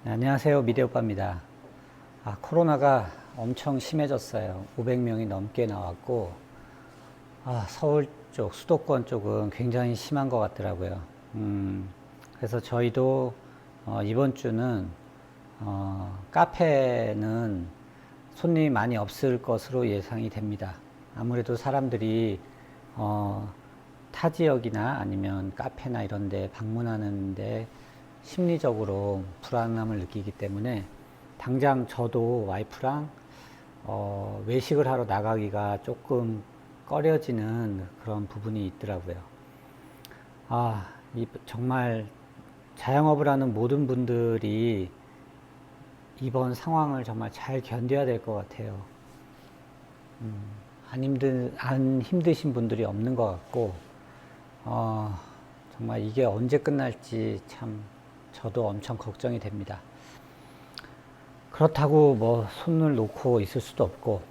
네, 안녕하세요. 미대오빠입니다. 코로나가 엄청 심해졌어요. 500명이 넘게 나왔고, 서울 쪽, 수도권 쪽은 굉장히 심한 것 같더라고요. 그래서 저희도 이번 주는 카페는 손님이 많이 없을 것으로 예상이 됩니다. 아무래도 사람들이 타 지역이나 아니면 카페나 이런 데 방문하는데 심리적으로 불안함을 느끼기 때문에 당장 저도 와이프랑 외식을 하러 나가기가 조금 꺼려지는 그런 부분이 있더라고요. 정말 자영업을 하는 모든 분들이 이번 상황을 정말 잘 견뎌야 될 것 같아요. 안 힘드신 분들이 없는 것 같고, 정말 이게 언제 끝날지 참 저도 엄청 걱정이 됩니다. 그렇다고 뭐 손을 놓고 있을 수도 없고,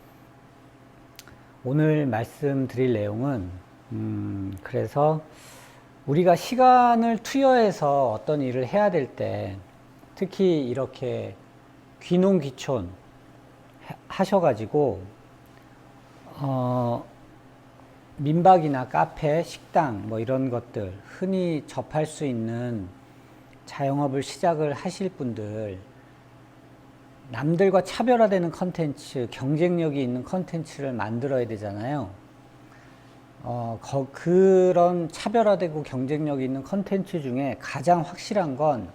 오늘 말씀드릴 내용은 그래서 우리가 시간을 투여해서 어떤 일을 해야 될 때, 특히 이렇게 귀농귀촌 하셔가지고 민박이나 카페, 식당 뭐 이런 것들 흔히 접할 수 있는 자영업을 시작을 하실 분들, 남들과 차별화되는 컨텐츠, 경쟁력이 있는 컨텐츠를 만들어야 되잖아요. 그런 차별화되고 경쟁력이 있는 컨텐츠 중에 가장 확실한 건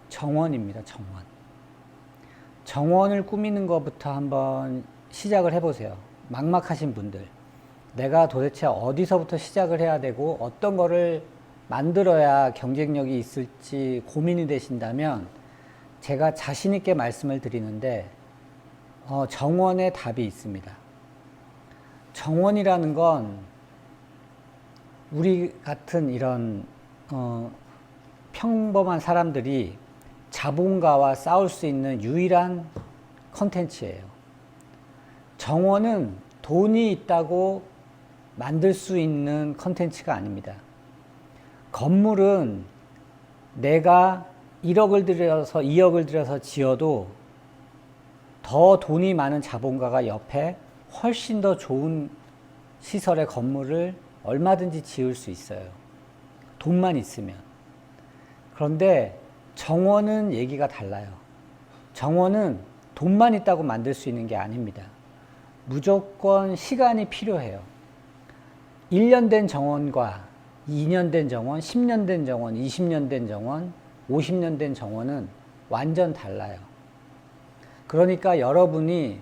정원입니다. 정원을 꾸미는 것부터 한번 시작을 해보세요. 막막하신 분들, 내가 도대체 어디서부터 시작을 해야 되고 어떤 거를 만들어야 경쟁력이 있을지 고민이 되신다면 제가 자신 있게 말씀을 드리는데 정원의 답이 있습니다. 정원이라는 건 우리 같은 이런 평범한 사람들이 자본가와 싸울 수 있는 유일한 컨텐츠예요. 정원은 돈이 있다고 만들 수 있는 컨텐츠가 아닙니다. 건물은 내가 1억을 들여서 2억을 들여서 지어도 더 돈이 많은 자본가가 옆에 훨씬 더 좋은 시설의 건물을 얼마든지 지을 수 있어요. 돈만 있으면. 그런데 정원은 얘기가 달라요. 정원은 돈만 있다고 만들 수 있는 게 아닙니다. 무조건 시간이 필요해요. 1년 된 정원과 2년 된 정원, 10년 된 정원, 20년 된 정원, 50년 된 정원은 완전 달라요. 그러니까 여러분이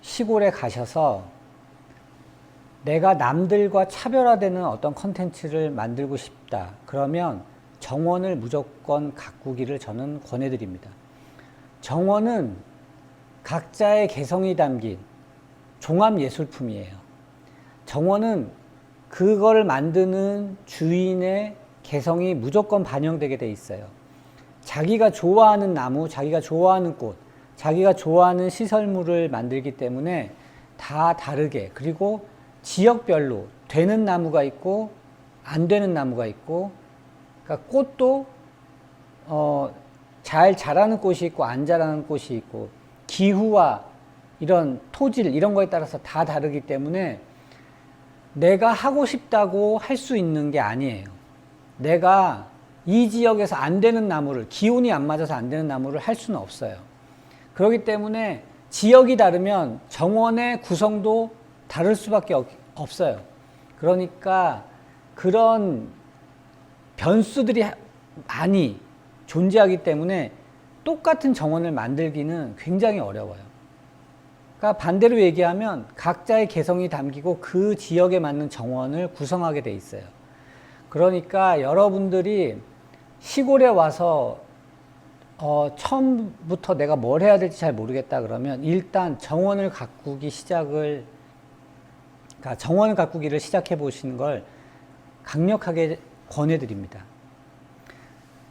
시골에 가셔서 내가 남들과 차별화되는 어떤 컨텐츠를 만들고 싶다. 그러면 정원을 무조건 가꾸기를 저는 권해드립니다. 정원은 각자의 개성이 담긴 종합예술품이에요. 정원은 그걸 만드는 주인의 개성이 무조건 반영되게 돼 있어요. 자기가 좋아하는 나무, 자기가 좋아하는 꽃, 자기가 좋아하는 시설물을 만들기 때문에 다 다르게, 그리고 지역별로 되는 나무가 있고 안 되는 나무가 있고, 그러니까 꽃도 잘 자라는 꽃이 있고 안 자라는 꽃이 있고, 기후와 이런 토질 이런 거에 따라서 다 다르기 때문에 내가 하고 싶다고 할 수 있는 게 아니에요. 내가 이 지역에서 안 되는 나무를, 기온이 안 맞아서 안 되는 나무를 할 수는 없어요. 그렇기 때문에 지역이 다르면 정원의 구성도 다를 수밖에 없어요. 그러니까 그런 변수들이 많이 존재하기 때문에 똑같은 정원을 만들기는 굉장히 어려워요. 그러니까 반대로 얘기하면 각자의 개성이 담기고 그 지역에 맞는 정원을 구성하게 돼 있어요. 그러니까 여러분들이 시골에 와서 처음부터 내가 뭘 해야 될지 잘 모르겠다 그러면 일단 정원을 가꾸기를 시작해 보시는 걸 강력하게 권해드립니다.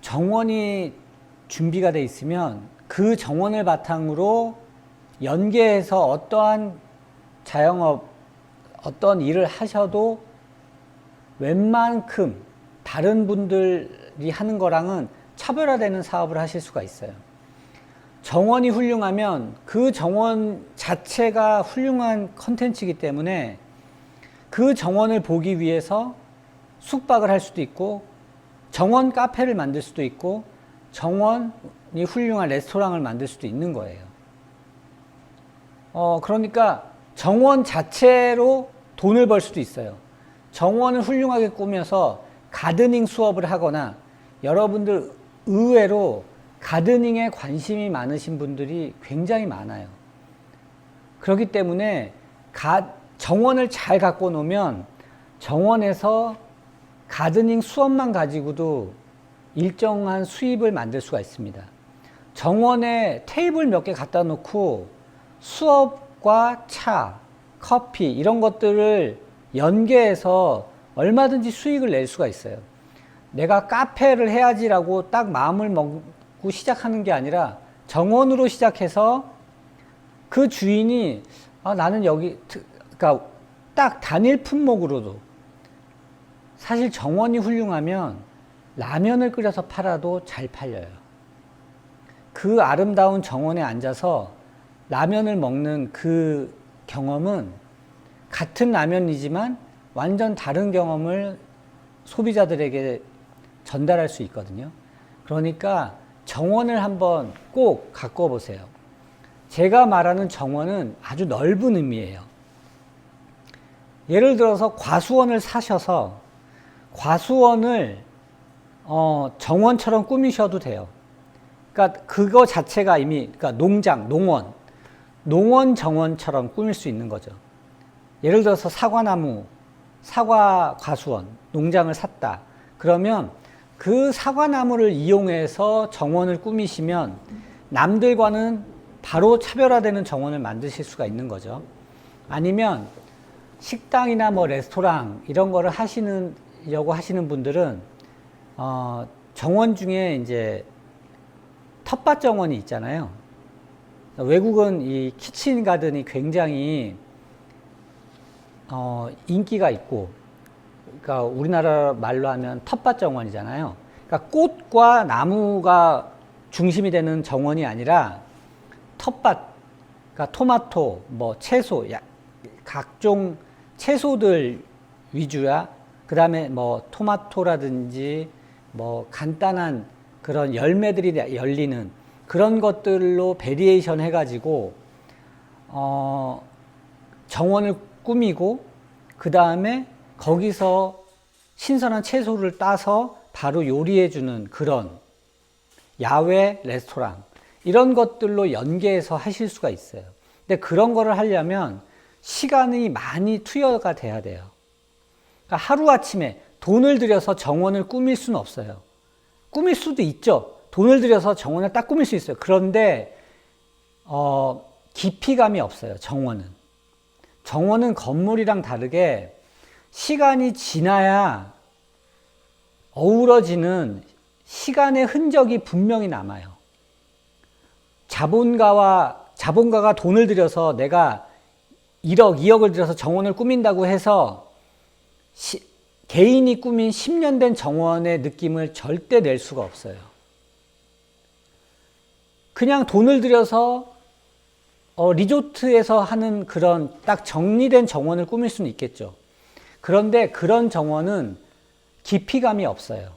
정원이 준비가 돼 있으면 그 정원을 바탕으로 연계해서 어떠한 자영업, 어떤 일을 하셔도 웬만큼 다른 분들이 하는 거랑은 차별화되는 사업을 하실 수가 있어요. 정원이 훌륭하면 그 정원 자체가 훌륭한 컨텐츠이기 때문에 그 정원을 보기 위해서 숙박을 할 수도 있고 정원 카페를 만들 수도 있고 정원이 훌륭한 레스토랑을 만들 수도 있는 거예요. 그러니까 정원 자체로 돈을 벌 수도 있어요. 정원을 훌륭하게 꾸며서 가드닝 수업을 하거나, 여러분들 의외로 가드닝에 관심이 많으신 분들이 굉장히 많아요. 그렇기 때문에 정원을 잘 갖고 놓으면 정원에서 가드닝 수업만 가지고도 일정한 수입을 만들 수가 있습니다. 정원에 테이블 몇 개 갖다 놓고 수업과 차, 커피 이런 것들을 연계해서 얼마든지 수익을 낼 수가 있어요. 내가 카페를 해야지라고 딱 마음을 먹고 시작하는 게 아니라 정원으로 시작해서 그 주인이 나는 여기, 그러니까 딱 단일 품목으로도, 사실 정원이 훌륭하면 라면을 끓여서 팔아도 잘 팔려요. 그 아름다운 정원에 앉아서 라면을 먹는 그 경험은 같은 라면이지만 완전 다른 경험을 소비자들에게 전달할 수 있거든요. 그러니까 정원을 한번 꼭 갖고 보세요. 제가 말하는 정원은 아주 넓은 의미예요. 예를 들어서 과수원을 사셔서 과수원을 정원처럼 꾸미셔도 돼요. 그러니까 그거 자체가 이미, 그러니까 농원 정원처럼 꾸밀 수 있는 거죠. 예를 들어서 사과나무, 사과 과수원, 농장을 샀다. 그러면 그 사과나무를 이용해서 정원을 꾸미시면 남들과는 바로 차별화되는 정원을 만드실 수가 있는 거죠. 아니면 식당이나 뭐 레스토랑 이런 거를 하시려고 하시는 분들은 정원 중에 이제 텃밭 정원이 있잖아요. 외국은 이 키친 가든이 굉장히 인기가 있고, 그러니까 우리나라 말로 하면 텃밭 정원이잖아요. 그러니까 꽃과 나무가 중심이 되는 정원이 아니라 텃밭, 그러니까 토마토, 뭐 채소, 각종 채소들 위주야. 그 다음에 뭐 토마토라든지 뭐 간단한 그런 열매들이 열리는 그런 것들로 베리에이션 해가지고 정원을 꾸미고, 그 다음에 거기서 신선한 채소를 따서 바로 요리해주는 그런 야외 레스토랑, 이런 것들로 연계해서 하실 수가 있어요. 근데 그런 거를 하려면 시간이 많이 투여가 돼야 돼요. 그러니까 하루아침에 돈을 들여서 정원을 꾸밀 수는 없어요. 꾸밀 수도 있죠. 돈을 들여서 정원을 딱 꾸밀 수 있어요. 그런데 깊이감이 없어요. 정원은 건물이랑 다르게 시간이 지나야 어우러지는 시간의 흔적이 분명히 남아요. 자본가가 돈을 들여서 내가 1억, 2억을 들여서 정원을 꾸민다고 해서 개인이 꾸민 10년 된 정원의 느낌을 절대 낼 수가 없어요. 그냥 돈을 들여서 리조트에서 하는 그런 딱 정리된 정원을 꾸밀 수는 있겠죠. 그런데 그런 정원은 깊이감이 없어요.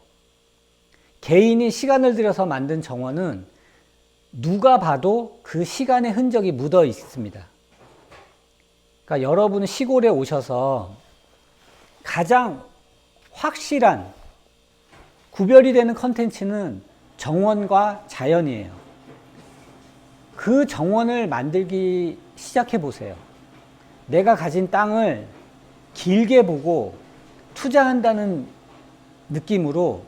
개인이 시간을 들여서 만든 정원은 누가 봐도 그 시간의 흔적이 묻어 있습니다. 그러니까 여러분 시골에 오셔서 가장 확실한 구별이 되는 컨텐츠는 정원과 자연이에요. 그 정원을 만들기 시작해 보세요. 내가 가진 땅을 길게 보고 투자한다는 느낌으로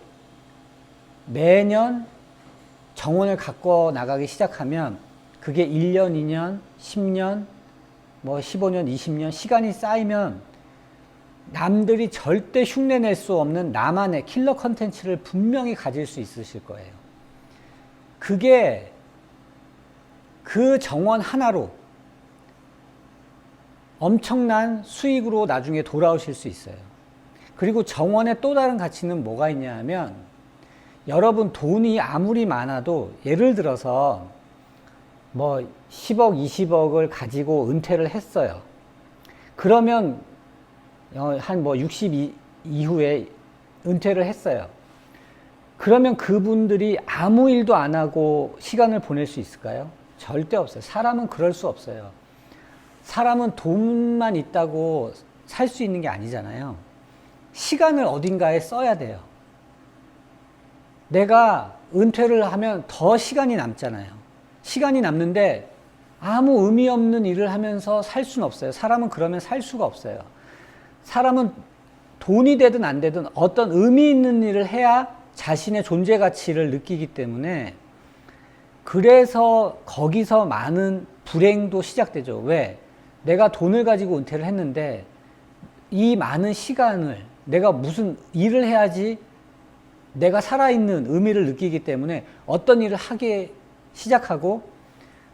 매년 정원을 갖고 나가기 시작하면 그게 1년, 2년, 10년, 뭐 15년, 20년 시간이 쌓이면 남들이 절대 흉내낼 수 없는 나만의 킬러 컨텐츠를 분명히 가질 수 있으실 거예요. 그게 그 정원 하나로 엄청난 수익으로 나중에 돌아오실 수 있어요. 그리고 정원의 또 다른 가치는 뭐가 있냐 하면, 여러분 돈이 아무리 많아도 예를 들어서 뭐 10억, 20억을 가지고 은퇴를 했어요. 그러면 한 뭐 60 이후에 은퇴를 했어요. 그러면 그분들이 아무 일도 안 하고 시간을 보낼 수 있을까요? 절대 없어요. 사람은 그럴 수 없어요. 사람은 돈만 있다고 살 수 있는 게 아니잖아요. 시간을 어딘가에 써야 돼요. 내가 은퇴를 하면 더 시간이 남잖아요. 시간이 남는데 아무 의미 없는 일을 하면서 살 수는 없어요. 사람은 그러면 살 수가 없어요. 사람은 돈이 되든 안 되든 어떤 의미 있는 일을 해야 자신의 존재 가치를 느끼기 때문에, 그래서 거기서 많은 불행도 시작되죠. 왜? 내가 돈을 가지고 은퇴를 했는데 이 많은 시간을 내가 무슨 일을 해야지 내가 살아있는 의미를 느끼기 때문에 어떤 일을 하기 시작하고,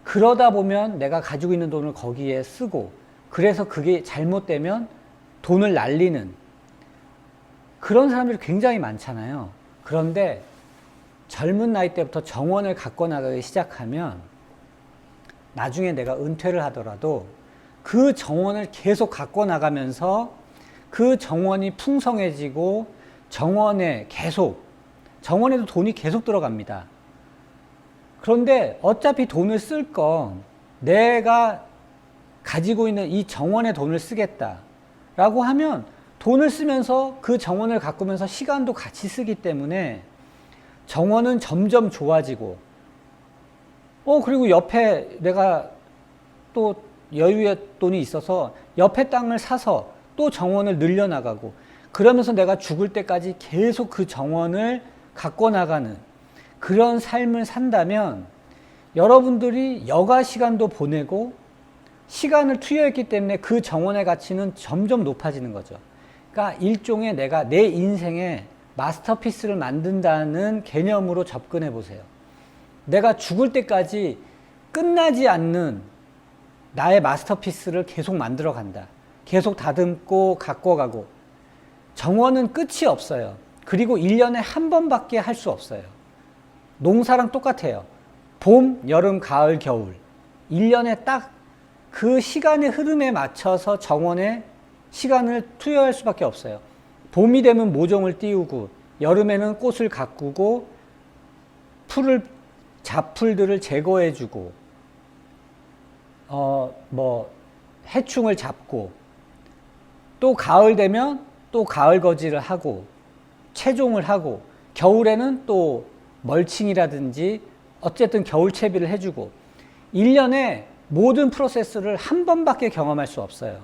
그러다 보면 내가 가지고 있는 돈을 거기에 쓰고, 그래서 그게 잘못되면 돈을 날리는 그런 사람들이 굉장히 많잖아요. 그런데 젊은 나이 때부터 정원을 갖고 나가기 시작하면 나중에 내가 은퇴를 하더라도 그 정원을 계속 갖고 나가면서 그 정원이 풍성해지고, 정원에도 돈이 계속 들어갑니다. 그런데 어차피 돈을 쓸 거 내가 가지고 있는 이 정원에 돈을 쓰겠다라고 하면 돈을 쓰면서 그 정원을 가꾸면서 시간도 같이 쓰기 때문에 정원은 점점 좋아지고, 그리고 옆에 내가 또 여유의 돈이 있어서 옆에 땅을 사서 또 정원을 늘려나가고, 그러면서 내가 죽을 때까지 계속 그 정원을 갖고 나가는 그런 삶을 산다면 여러분들이 여가 시간도 보내고 시간을 투여했기 때문에 그 정원의 가치는 점점 높아지는 거죠. 그러니까 일종의 내가 내 인생의 마스터피스를 만든다는 개념으로 접근해 보세요. 내가 죽을 때까지 끝나지 않는 나의 마스터피스를 계속 만들어 간다. 계속 다듬고 갖고 가고. 정원은 끝이 없어요. 그리고 1년에 한 번밖에 할 수 없어요. 농사랑 똑같아요. 봄, 여름, 가을, 겨울. 1년에 딱 그 시간의 흐름에 맞춰서 정원에 시간을 투여할 수밖에 없어요. 봄이 되면 모종을 띄우고, 여름에는 꽃을 가꾸고, 잡풀들을 제거해주고, 해충을 잡고, 또 가을 되면 또 가을 거지를 하고, 채종을 하고, 겨울에는 또 멀칭이라든지 어쨌든 겨울 채비를 해주고, 1년에 모든 프로세스를 한 번밖에 경험할 수 없어요.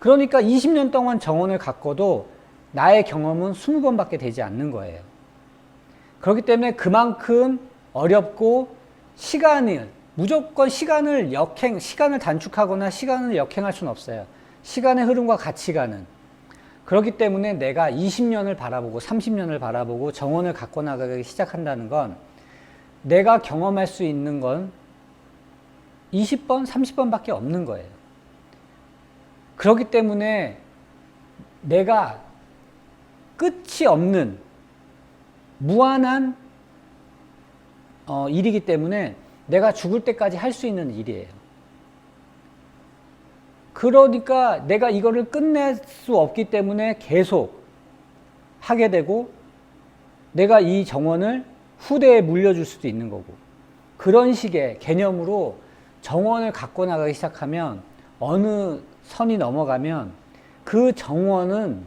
그러니까 20년 동안 정원을 가꿔도 나의 경험은 20번밖에 되지 않는 거예요. 그렇기 때문에 그만큼 어렵고, 무조건 시간을 단축하거나 시간을 역행할 수는 없어요. 시간의 흐름과 같이 가는. 그렇기 때문에 내가 20년을 바라보고 30년을 바라보고 정원을 갖고 나가기 시작한다는 건, 내가 경험할 수 있는 건 20번, 30번밖에 없는 거예요. 그렇기 때문에 내가 끝이 없는 무한한 일이기 때문에 내가 죽을 때까지 할 수 있는 일이에요. 그러니까 내가 이거를 끝낼 수 없기 때문에 계속 하게 되고, 내가 이 정원을 후대에 물려줄 수도 있는 거고, 그런 식의 개념으로 정원을 갖고 나가기 시작하면 어느 선이 넘어가면 그 정원은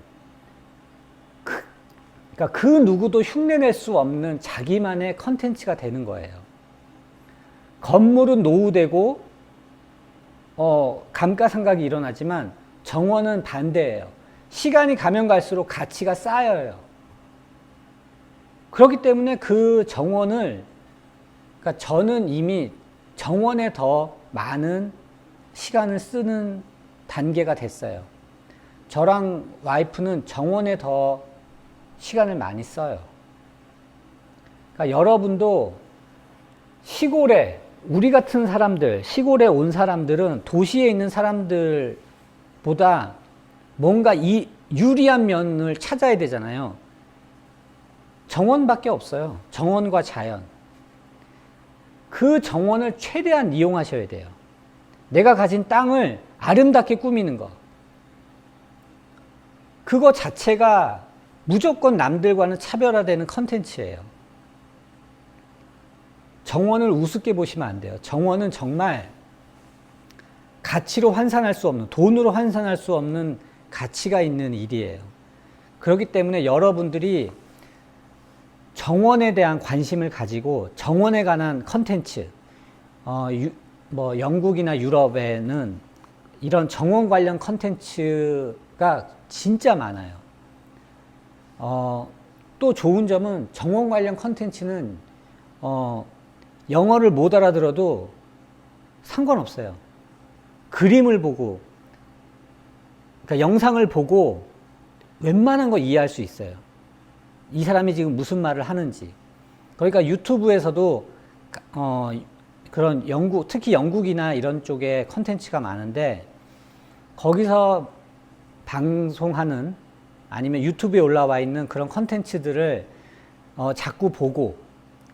그러니까 그 누구도 흉내낼 수 없는 자기만의 컨텐츠가 되는 거예요. 건물은 노후되고 감가상각이 일어나지만 정원은 반대예요. 시간이 가면 갈수록 가치가 쌓여요. 그렇기 때문에 그 정원을, 그러니까 저는 이미 정원에 더 많은 시간을 쓰는 단계가 됐어요. 저랑 와이프는 정원에 더 시간을 많이 써요. 그러니까 여러분도 우리 같은 사람들, 시골에 온 사람들은 도시에 있는 사람들보다 뭔가 유리한 면을 찾아야 되잖아요. 정원밖에 없어요. 정원과 자연. 그 정원을 최대한 이용하셔야 돼요. 내가 가진 땅을 아름답게 꾸미는 거. 그거 자체가 무조건 남들과는 차별화되는 컨텐츠예요. 정원을 우습게 보시면 안 돼요. 정원은 정말 가치로 환산할 수 없는, 돈으로 환산할 수 없는 가치가 있는 일이에요. 그렇기 때문에 여러분들이 정원에 대한 관심을 가지고 정원에 관한 컨텐츠, 뭐 영국이나 유럽에는 이런 정원 관련 컨텐츠가 진짜 많아요. 또 좋은 점은 정원 관련 컨텐츠는 영어를 못 알아들어도 상관없어요. 그림을 보고, 그러니까 영상을 보고 웬만한 거 이해할 수 있어요. 이 사람이 지금 무슨 말을 하는지. 그러니까 유튜브에서도 그런 영국, 특히 영국이나 이런 쪽에 컨텐츠가 많은데 거기서 방송하는 아니면 유튜브에 올라와 있는 그런 컨텐츠들을 자꾸 보고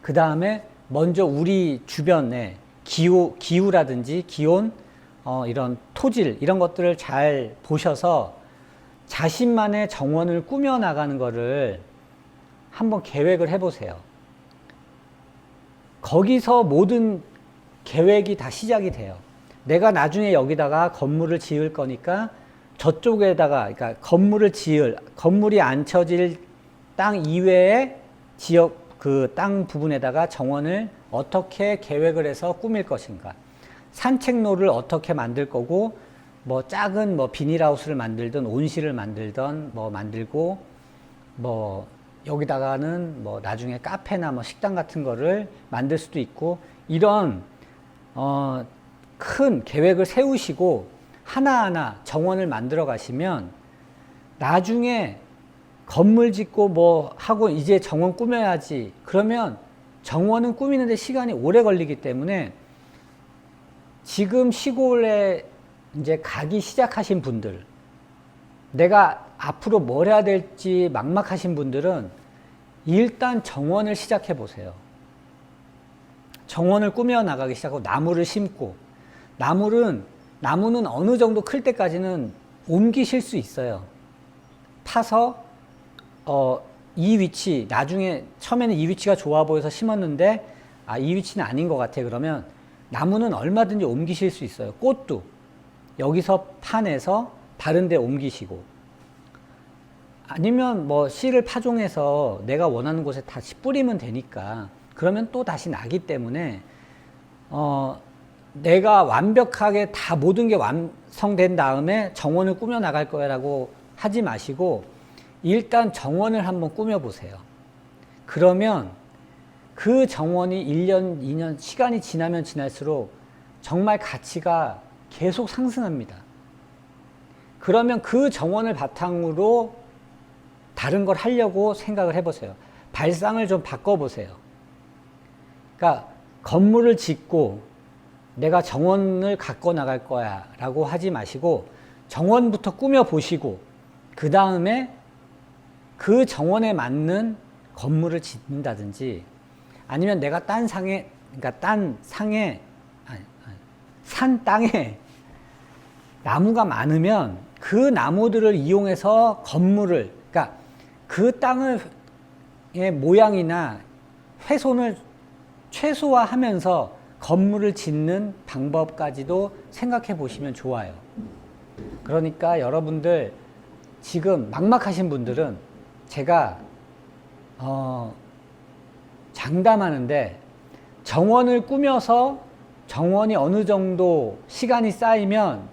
그 다음에 먼저 우리 주변에 기후라든지 기온, 이런 토질 이런 것들을 잘 보셔서 자신만의 정원을 꾸며 나가는 거를 한번 계획을 해보세요. 거기서 모든 계획이 다 시작이 돼요. 내가 나중에 여기다가 건물을 지을 거니까 저쪽에다가, 그러니까 건물이 안 쳐질 땅 이외의 지역, 그 땅 부분에다가 정원을 어떻게 계획을 해서 꾸밀 것인가. 산책로를 어떻게 만들 거고, 뭐 작은 뭐 비닐하우스를 만들든 온실을 만들든 뭐 만들고, 뭐 여기다가는 뭐 나중에 카페나 뭐 식당 같은 거를 만들 수도 있고, 이런 큰 계획을 세우시고 하나하나 정원을 만들어 가시면 나중에 건물 짓고 뭐 하고 이제 정원 꾸며야지 그러면 정원은 꾸미는데 시간이 오래 걸리기 때문에 지금 시골에 이제 가기 시작하신 분들, 내가 앞으로 뭘 해야 될지 막막하신 분들은 일단 정원을 시작해 보세요. 정원을 꾸며 나가기 시작하고 나무를 심고, 나무는 어느 정도 클 때까지는 옮기실 수 있어요. 파서 이 위치, 나중에 처음에는 이 위치가 좋아 보여서 심었는데 이 위치는 아닌 것 같아. 그러면 나무는 얼마든지 옮기실 수 있어요. 꽃도 여기서 파내서 다른 데 옮기시고, 아니면 뭐 씨를 파종해서 내가 원하는 곳에 다시 뿌리면 되니까, 그러면 또 다시 나기 때문에 내가 완벽하게 다 모든 게 완성된 다음에 정원을 꾸며 나갈 거야 라고 하지 마시고 일단 정원을 한번 꾸며 보세요. 그러면 그 정원이 1년, 2년 시간이 지나면 지날수록 정말 가치가 계속 상승합니다. 그러면 그 정원을 바탕으로 다른 걸 하려고 생각을 해보세요. 발상을 좀 바꿔보세요. 그러니까 건물을 짓고 내가 정원을 갖고 나갈 거야 라고 하지 마시고 정원부터 꾸며 보시고 그 다음에 그 정원에 맞는 건물을 짓는다든지, 아니면 내가 산 땅에 나무가 많으면 그 나무들을 이용해서 건물을, 그러니까 그 땅의 모양이나 훼손을 최소화하면서 건물을 짓는 방법까지도 생각해 보시면 좋아요. 그러니까 여러분들 지금 막막하신 분들은 제가 장담하는데, 정원을 꾸며서 정원이 어느 정도 시간이 쌓이면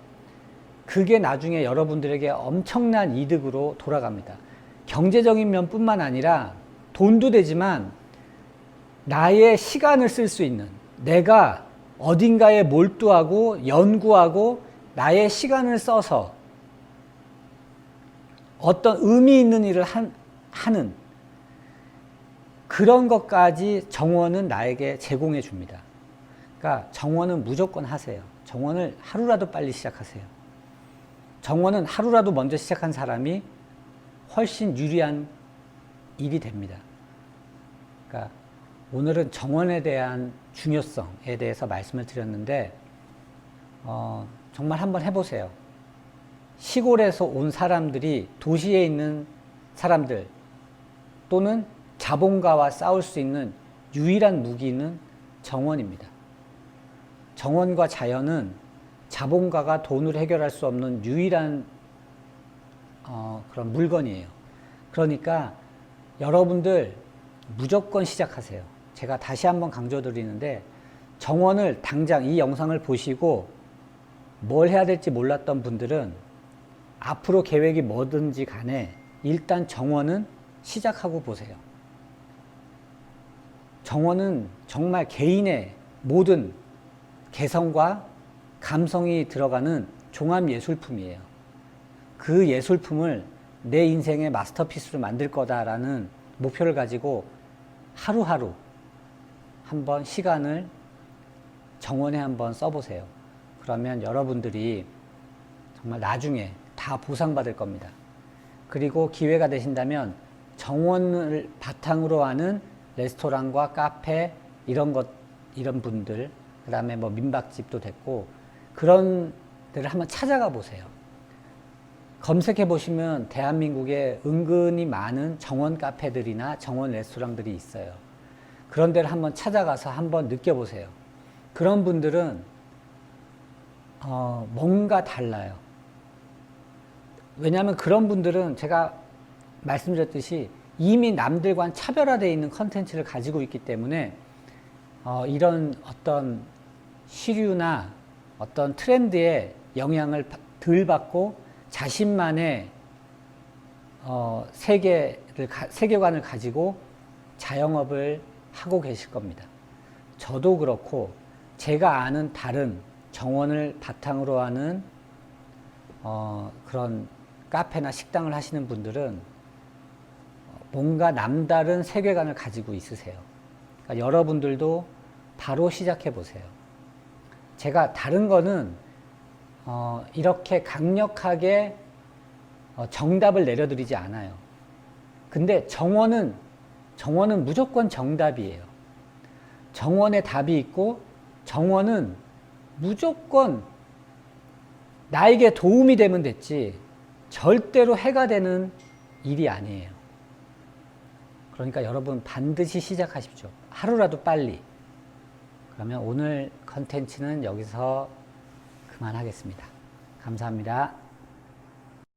그게 나중에 여러분들에게 엄청난 이득으로 돌아갑니다. 경제적인 면뿐만 아니라 돈도 되지만 나의 시간을 쓸 수 있는, 내가 어딘가에 몰두하고 연구하고 나의 시간을 써서 어떤 의미 있는 일을 하는 그런 것까지 정원은 나에게 제공해 줍니다. 그러니까 정원은 무조건 하세요. 정원을 하루라도 빨리 시작하세요. 정원은 하루라도 먼저 시작한 사람이 훨씬 유리한 일이 됩니다. 그러니까 오늘은 정원에 대한 중요성에 대해서 말씀을 드렸는데 정말 한번 해보세요. 시골에서 온 사람들이 도시에 있는 사람들 또는 자본가와 싸울 수 있는 유일한 무기는 정원입니다. 정원과 자연은 자본가가 돈으로 해결할 수 없는 유일한 그런 물건이에요. 그러니까 여러분들 무조건 시작하세요. 제가 다시 한번 강조드리는데 정원을 당장 이 영상을 보시고 뭘 해야 될지 몰랐던 분들은 앞으로 계획이 뭐든지 간에 일단 정원은 시작하고 보세요. 정원은 정말 개인의 모든 개성과 감성이 들어가는 종합 예술품이에요. 그 예술품을 내 인생의 마스터피스로 만들 거다라는 목표를 가지고 하루하루 한번 시간을 정원에 한번 써보세요. 그러면 여러분들이 정말 나중에 다 보상받을 겁니다. 그리고 기회가 되신다면 정원을 바탕으로 하는 레스토랑과 카페 이런 분들, 그 다음에 뭐 민박집도 됐고 그런 데를 한번 찾아가 보세요. 검색해 보시면 대한민국에 은근히 많은 정원 카페들이나 정원 레스토랑들이 있어요. 그런 데를 한번 찾아가서 한번 느껴보세요. 그런 분들은 뭔가 달라요. 왜냐하면 그런 분들은 제가 말씀드렸듯이 이미 남들과는 차별화되어 있는 컨텐츠를 가지고 있기 때문에 이런 어떤 시류나 어떤 트렌드에 영향을 덜 받고 자신만의 세계관을 가지고 자영업을 하고 계실 겁니다. 저도 그렇고 제가 아는 다른 정원을 바탕으로 하는 그런 카페나 식당을 하시는 분들은 뭔가 남다른 세계관을 가지고 있으세요. 그러니까 여러분들도 바로 시작해 보세요. 제가 다른 거는 이렇게 강력하게 정답을 내려드리지 않아요. 근데 정원은 무조건 정답이에요. 정원에 답이 있고 정원은 무조건 나에게 도움이 되면 됐지 절대로 해가 되는 일이 아니에요. 그러니까 여러분 반드시 시작하십시오. 하루라도 빨리. 그러면 오늘 컨텐츠는 여기서 그만하겠습니다. 감사합니다.